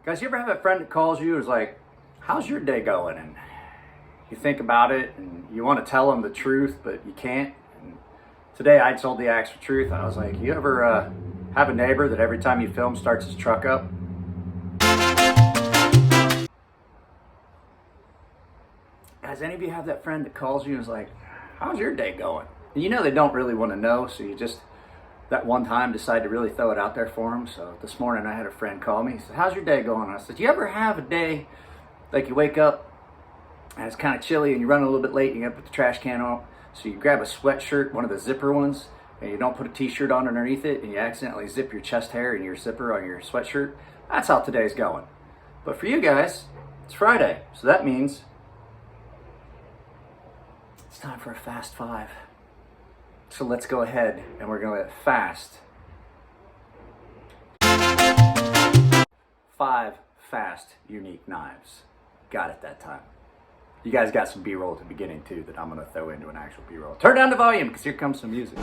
Guys, you ever have a friend that calls you and is like, how's your day going? And you think about it and you want to tell them the truth, but you can't. And today I told the actual truth. I was like, you ever have a neighbor that every time you film starts his truck up? Guys, any of you have that friend that calls you and is like, how's your day going? And you know they don't really want to know, so you just, that one time, decide to really throw it out there for them. So this morning I had a friend call me. He said, how's your day going? And I said, you ever have a day like you wake up and it's kind of chilly and you run a little bit late and you got to put the trash can on? So you grab a sweatshirt, one of the zipper ones, and you don't put a t-shirt on underneath it, and you accidentally zip your chest hair and your zipper on your sweatshirt. That's how today's going. But for you guys, it's Friday. So that means it's time for a fast five. So let's go ahead and we're going to fast 5 fast, unique knives. Got it that time. You guys got some B-roll at the beginning too that I'm going to throw into an actual B-roll. Turn down the volume because here comes some music.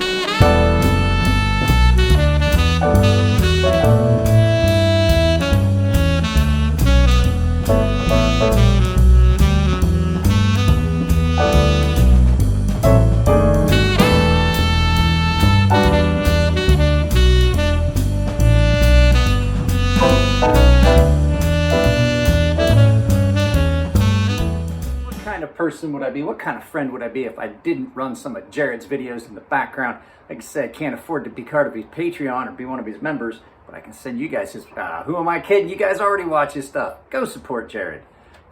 Person would I be? What kind of friend would I be if I didn't run some of Jared's videos in the background? Like I said, I can't afford to be part of his Patreon or be one of his members, but I can send you guys his, who am I kidding? You guys already watch his stuff. Go support Jared.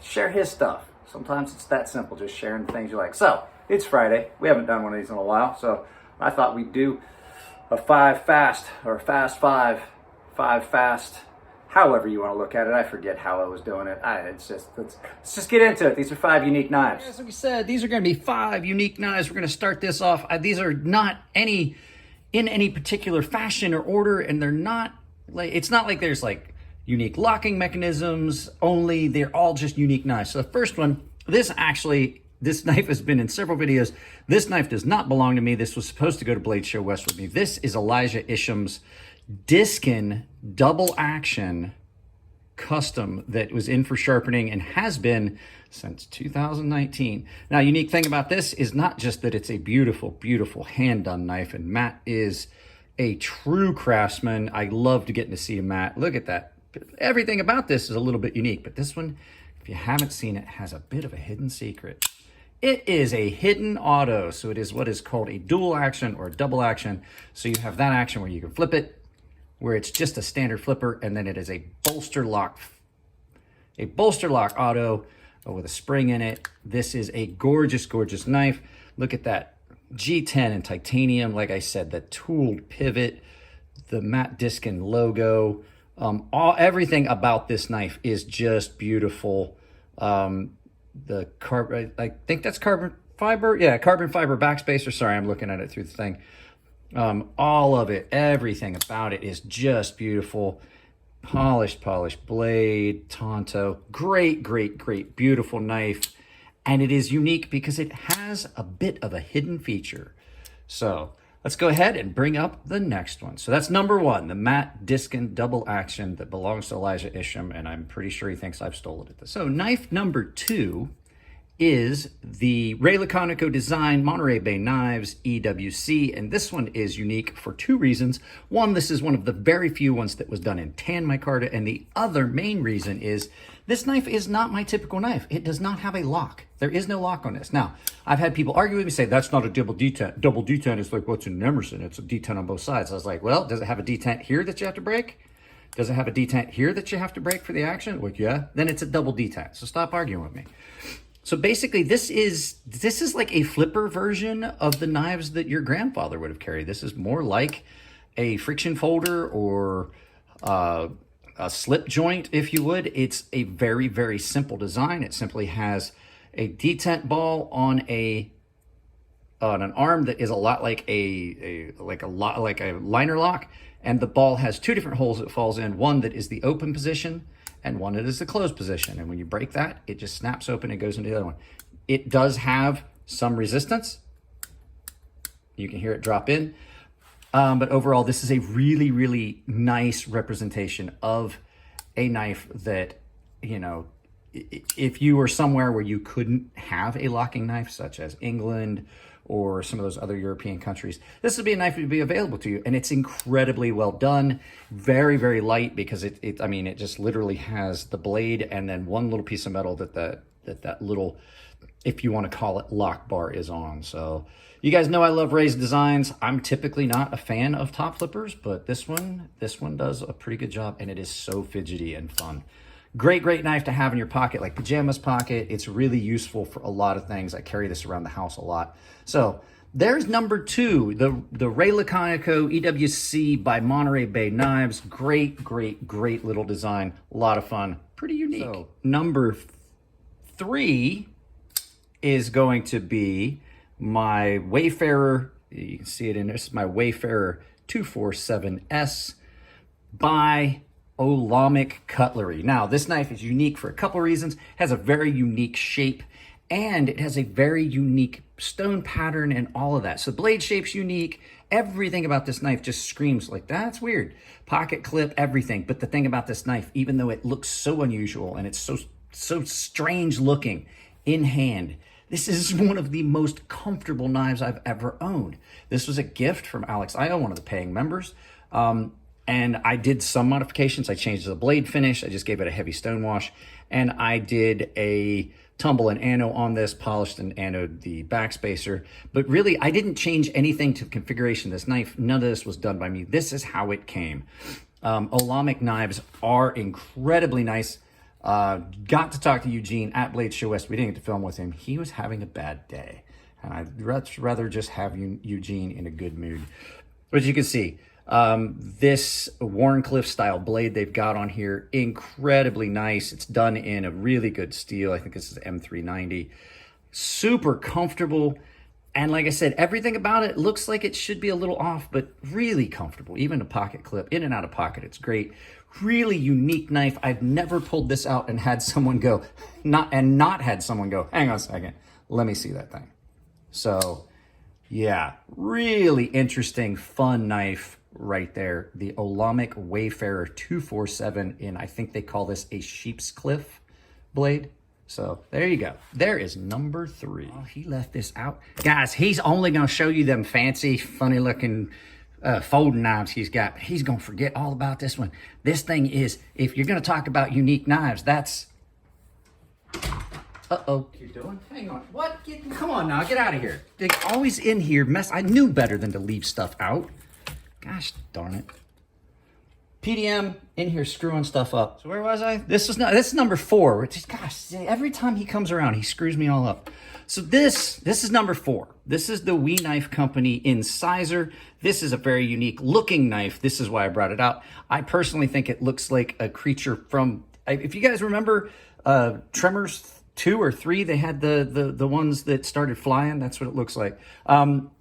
Share his stuff. Sometimes it's that simple, just sharing the things you like. So, it's Friday. We haven't done one of these in a while, so I thought we'd do a 5 fast, or a fast 5 fast, however you want to look at it. I forget how I was doing it. Let's just get into it. These are 5 unique knives. As we said, these are going to be 5 unique knives. We're going to start this off. These are not in any particular fashion or order, and they're not like, it's not like there's like unique locking mechanisms only. They're all just unique knives. So the first one, this knife has been in several videos. This knife does not belong to me. This was supposed to go to Blade Show West with me. This is Isham's diskin double action custom that was in for sharpening and has been since 2019. Now, unique thing about this is not just that it's a beautiful, beautiful hand-done knife, and Matt is a true craftsman. I loved getting to see Matt. Look at that. Everything about this is a little bit unique, but this one, if you haven't seen it, has a bit of a hidden secret. It is a hidden auto, so it is what is called a dual action or a double action. So you have that action where you can flip it, where it's just a standard flipper, and then it is a bolster lock auto with a spring in it. This is a gorgeous, gorgeous knife. Look at that G10 in titanium. Like I said, the tooled pivot, the matte diskin logo, everything about this knife is just beautiful. I think that's carbon fiber. Yeah, carbon fiber backspacer. Sorry, I'm looking at it through the thing. All of it, everything about it is just beautiful. Polished blade, Tonto. Great, beautiful knife. And it is unique because it has a bit of a hidden feature. So let's go ahead and bring up the next one. So that's number 1, the matte diskin double action that belongs to Isham, and I'm pretty sure he thinks I've stolen it. So knife number 2 is the Ray Laconico design Monterey Bay Knives EWC, and this one is unique for 2 reasons. One, this is one of the very few ones that was done in tan micarta, and the other main reason is this knife is not my typical knife. It does not have a lock. There is no lock on this. Now, I've had people argue with me, say that's not a double detent. Double detent is like what's in Emerson. It's a detent on both sides. I was like, well, does it have a detent here that you have to break? Does it have a detent here that you have to break for the action? Like, yeah. Then it's a double detent. So stop arguing with me. So basically, this is like a flipper version of the knives that your grandfather would have carried. This is more like a friction folder or a slip joint, if you would. It's a very, very simple design. It simply has a detent ball on an arm that is a lot like a liner lock, and the ball has 2 different holes it falls in. One that is the open position, and one that is the closed position. And when you break that, it just snaps open and goes into the other one. It does have some resistance. You can hear it drop in. But overall, this is a really, really nice representation of a knife that, you know, if you were somewhere where you couldn't have a locking knife, such as England or some of those other European countries, this would be a knife that would be available to you. And it's incredibly well done, very, very light, because I mean, it just literally has the blade and then one little piece of metal that little, if you want to call it, lock bar is on. So you guys know I love raised designs. I'm typically not a fan of top flippers, but this one does a pretty good job, and it is so fidgety and fun. Great, great knife to have in your pocket, like pajamas pocket. It's really useful for a lot of things. I carry this around the house a lot. So there's number 2, the Ray Laconico EWC by Monterey Bay Knives. Great, great, great little design. A lot of fun. Pretty unique. So number 3 is going to be my Wayfarer. You can see it in this. My Wayfarer 247S by Olamic Cutlery. Now, this knife is unique for a couple reasons. It has a very unique shape, and it has a very unique stone pattern and all of that. So blade shape's unique. Everything about this knife just screams like, that's weird. Pocket clip, everything. But the thing about this knife, even though it looks so unusual and it's so strange looking in hand, this is one of the most comfortable knives I've ever owned. This was a gift from Alex Io, one of the paying members. And I did some modifications. I changed the blade finish. I just gave it a heavy stone wash. And I did a tumble and ano on this, polished and anoed the backspacer. But really, I didn't change anything to the configuration of this knife. None of this was done by me. This is how it came. Olamic knives are incredibly nice. Got to talk to Eugene at Blade Show West. We didn't get to film with him. He was having a bad day. And I'd rather just have Eugene in a good mood. But you can see, this Warncliffe style blade they've got on here, incredibly nice. It's done in a really good steel. I think this is M390. Super comfortable. And like I said, everything about it looks like it should be a little off, but really comfortable. Even a pocket clip, in and out of pocket, it's great. Really unique knife. I've never pulled this out and had someone go, not had someone go, hang on a second, let me see that thing. So yeah, really interesting, fun knife right there. The Olamic Wayfarer 247 in, I think they call this a sheep's cliff blade. So there you go. There is number 3. Oh, he left this out. Guys, he's only going to show you them fancy, funny looking folding knives he's got. He's going to forget all about this one. This thing is, if you're going to talk about unique knives, that's... Uh-oh. What you doing? Hang on. What? Come on now. Get out of here. They're always in here. I knew better than to leave stuff out. Gosh darn it. PDM in here screwing stuff up. So where was I? This is number 4. Which is, gosh, every time he comes around, he screws me all up. So this is number 4. This is the We Knife Company Incisor. This is a very unique looking knife. This is why I brought it out. I personally think it looks like a creature from, if you guys remember Tremors 2 or 3, they had the ones that started flying. That's what it looks like.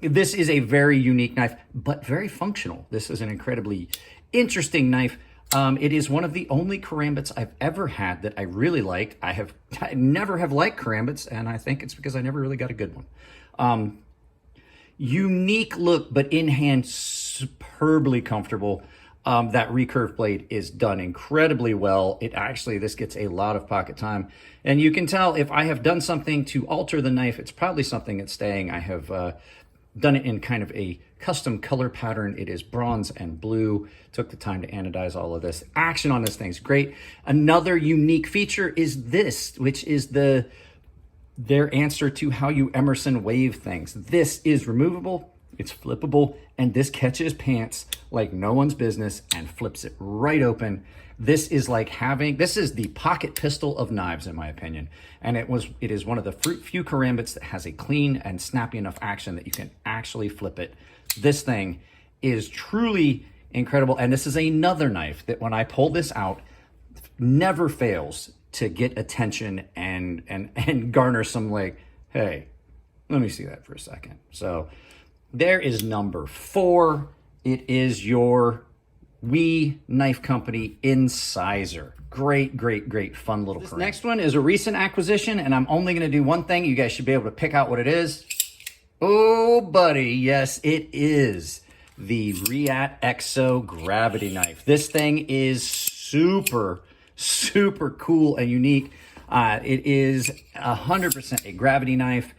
This is a very unique knife, but very functional. This is an incredibly interesting knife. It is one of the only karambits I've ever had that I really liked. I never have liked karambits, and I think it's because I never really got a good one. Unique look, but in hand, superbly comfortable. That recurve blade is done incredibly well. This gets a lot of pocket time. And you can tell if I have done something to alter the knife, it's probably something that's staying. I have done it in kind of a custom color pattern. It is bronze and blue. Took the time to anodize all of this. Action on this thing's great. Another unique feature is this, which is their answer to how you Emerson wave things. This is removable. It's flippable, and this catches pants like no one's business and flips it right open. This is the pocket pistol of knives, in my opinion. And it is one of the few karambits that has a clean and snappy enough action that you can actually flip it. This thing is truly incredible. And this is another knife that when I pull this out, never fails to get attention and garner some like, hey, let me see that for a second. So there is number 4. It is your We Knife Company Incisor. Great, great, great, fun little This next one is a recent acquisition, and I'm only going to do one thing. You guys should be able to pick out what it is. Oh, buddy. Yes, it is the Reate Exo Gravity Knife. This thing is super, super cool and unique. It is 100% a gravity knife,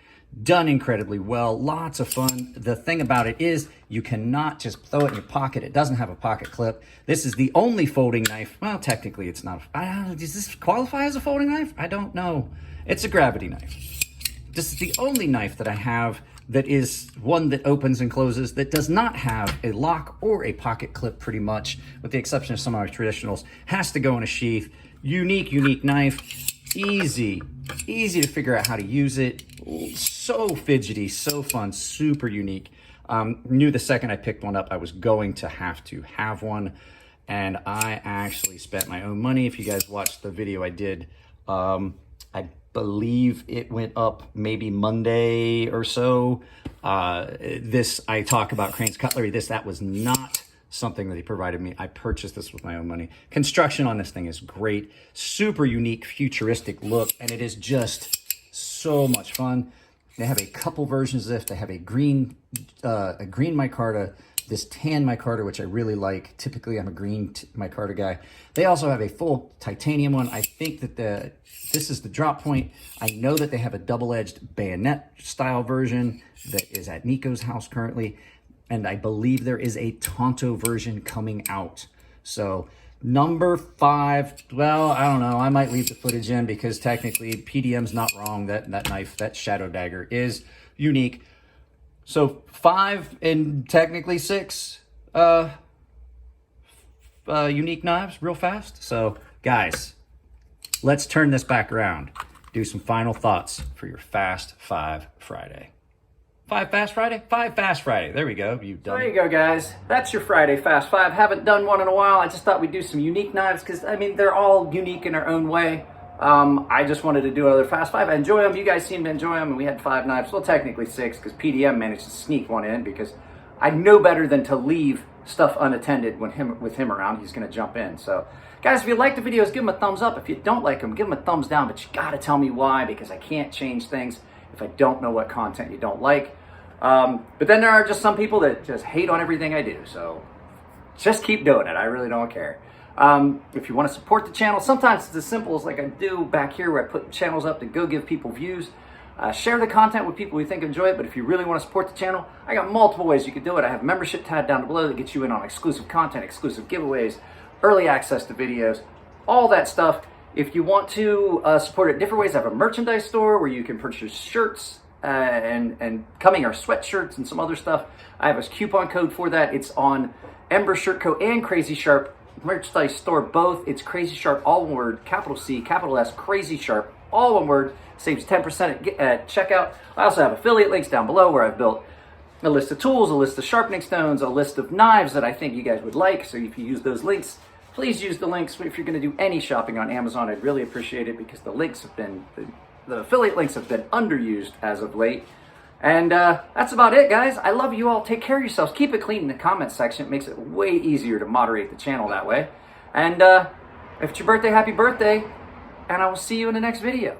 done incredibly well, lots of fun. The thing about it is you cannot just throw it in your pocket. It doesn't have a pocket clip. This is the only folding knife. Well, technically it's not. Does this qualify as a folding knife? I don't know. It's a gravity knife. This is the only knife that I have that is one that opens and closes, that does not have a lock or a pocket clip, pretty much, with the exception of some of our traditionals. Has to go in a sheath. Unique knife. Easy to figure out how to use it. So fidgety, so fun, super unique. Knew the second I picked one up, I was going to have one. And I actually spent my own money. If you guys watched the video I did, I believe it went up maybe Monday or so. I talk about Crane's Cutlery. That was not something that he provided me. I purchased this with my own money. Construction on this thing is great. Super unique, futuristic look, and it is just so much fun. They have a couple versions of this. They have a green micarta, this tan micarta, which I really like. Typically, I'm a green micarta guy. They also have a full titanium one. I think that this is the drop point. I know that they have a double-edged bayonet style version that is at Nico's house currently. And I believe there is a Tonto version coming out. So number 5, well, I don't know. I might leave the footage in because technically PDM's not wrong. That knife, that Shadow Dagger is unique. So 5 and technically 6 unique knives real fast. So guys, let's turn this back around. Do some final thoughts for your Fast 5 Friday. 5 Fast Friday? 5 Fast Friday. There we go. There you go, guys. That's your Friday Fast 5. Haven't done one in a while. I just thought we'd do some unique knives because, I mean, they're all unique in their own way. I just wanted to do another Fast 5. I enjoy them. You guys seem to enjoy them, and we had 5 knives. Well, technically 6 because PDM managed to sneak one in because I know better than to leave stuff unattended with him around. He's going to jump in. So, guys, if you like the videos, give them a thumbs up. If you don't like them, give them a thumbs down. But you got to tell me why because I can't change things if I don't know what content you don't like. But then there are just some people that just hate on everything I do. So just keep doing it. I really don't care. If you want to support the channel, sometimes it's as simple as like I do back here where I put channels up to go give people views. Share the content with people who think enjoy it. But if you really want to support the channel, I got multiple ways you can do it. I have a membership tab down below that gets you in on exclusive content, exclusive giveaways, early access to videos, all that stuff. If you want to support it different ways, I have a merchandise store where you can purchase shirts, and coming are sweatshirts and some other stuff. I have a coupon code for that. It's on Ember Shirt Co. and CrazySharp merchandise store, both. It's CrazySharp, all one word, capital C, capital S, CrazySharp, all one word. Saves 10% at checkout. I also have affiliate links down below where I've built a list of tools, a list of sharpening stones, a list of knives that I think you guys would like. So if you use those links, please use the links. If you're going to do any shopping on Amazon, I'd really appreciate it because the links have been... The affiliate links have been underused as of late. And that's about it, guys. I love you all. Take care of yourselves. Keep it clean in the comments section. It makes it way easier to moderate the channel that way. And if it's your birthday, happy birthday. And I will see you in the next video.